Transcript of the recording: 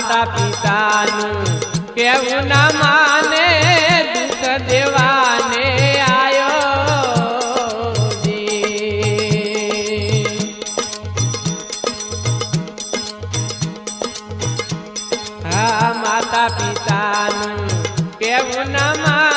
माता पितानु केवु न माने दुख देवाने आयो जी। हाँ माता पितानु केवु न माने